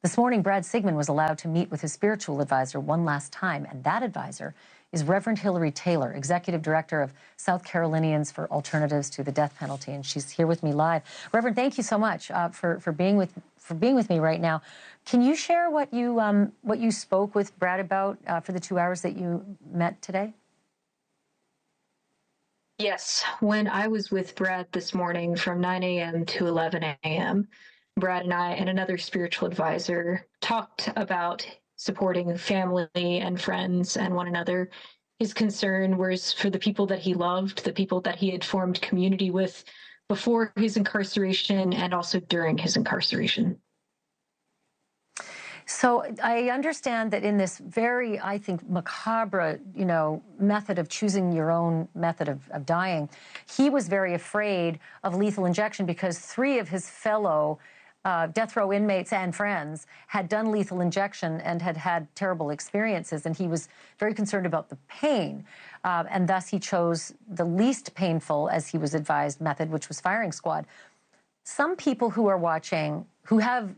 This morning, Brad Sigmon was allowed to meet with his spiritual advisor one last time, and that advisor is Reverend Hillary Taylor, Executive Director of South Carolinians for Alternatives to the Death Penalty, and she's here with me live. Reverend, thank you so much for being with me right now. Can you share what you spoke with Brad about for the 2 hours that you met today? Yes, when I was with Brad this morning from 9 a.m. to 11 a.m., Brad and I and another spiritual advisor talked about supporting family and friends and one another. His concern was for the people that he loved, the people that he had formed community with before his incarceration and also during his incarceration. So I understand that in this very, I think, macabre, method of choosing your own method of dying, he was very afraid of lethal injection because 3 of his fellow death row inmates and friends had done lethal injection and had had terrible experiences, and he was very concerned about the pain, and thus he chose the least painful, as he was advised, method, which was firing squad. Some people who are watching, who have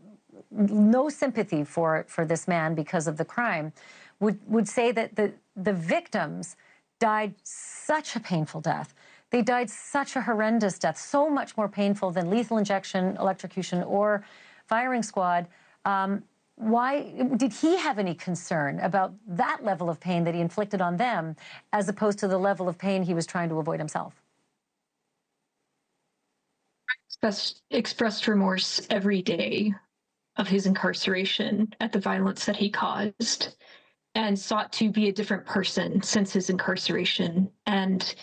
no sympathy for this man because of the crime, would say that the victims died such a painful death. They died such a horrendous death, so much more painful than lethal injection, electrocution, or firing squad. Why did he have any concern about that level of pain that he inflicted on them, as opposed to the level of pain he was trying to avoid himself? Expressed remorse every day of his incarceration at the violence that he caused, and sought to be a different person since his incarceration. And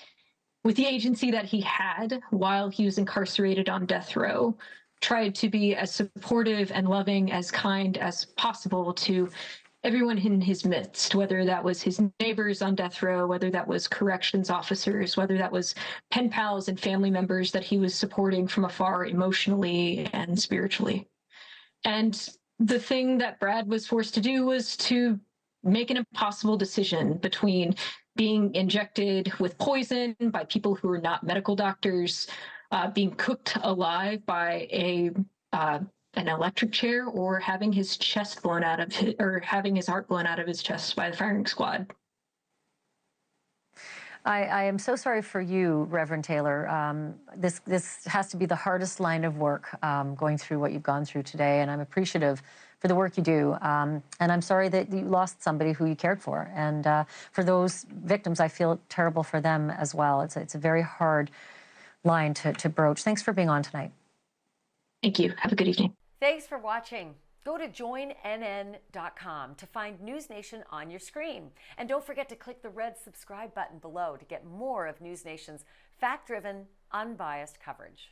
with the agency that he had while he was incarcerated on death row, tried to be as supportive and loving, as kind as possible to everyone in his midst, whether that was his neighbors on death row, whether that was corrections officers, whether that was pen pals and family members that he was supporting from afar emotionally and spiritually. And the thing that Brad was forced to do was to make an impossible decision between being injected with poison by people who are not medical doctors, being cooked alive by an electric chair, or having his chest blown out of having his heart blown out of his chest by the firing squad. I am so sorry for you, Reverend Taylor. This has to be the hardest line of work, going through what you've gone through today, and I'm appreciative for the work you do. And I'm sorry that you lost somebody who you cared for. And for those victims, I feel terrible for them as well. It's a very hard line to broach. Thanks for being on tonight. Thank you. Have a good evening. Thanks for watching. Go to joinnn.com to find NewsNation on your screen. And don't forget to click the red subscribe button below to get more of NewsNation's fact-driven, unbiased coverage.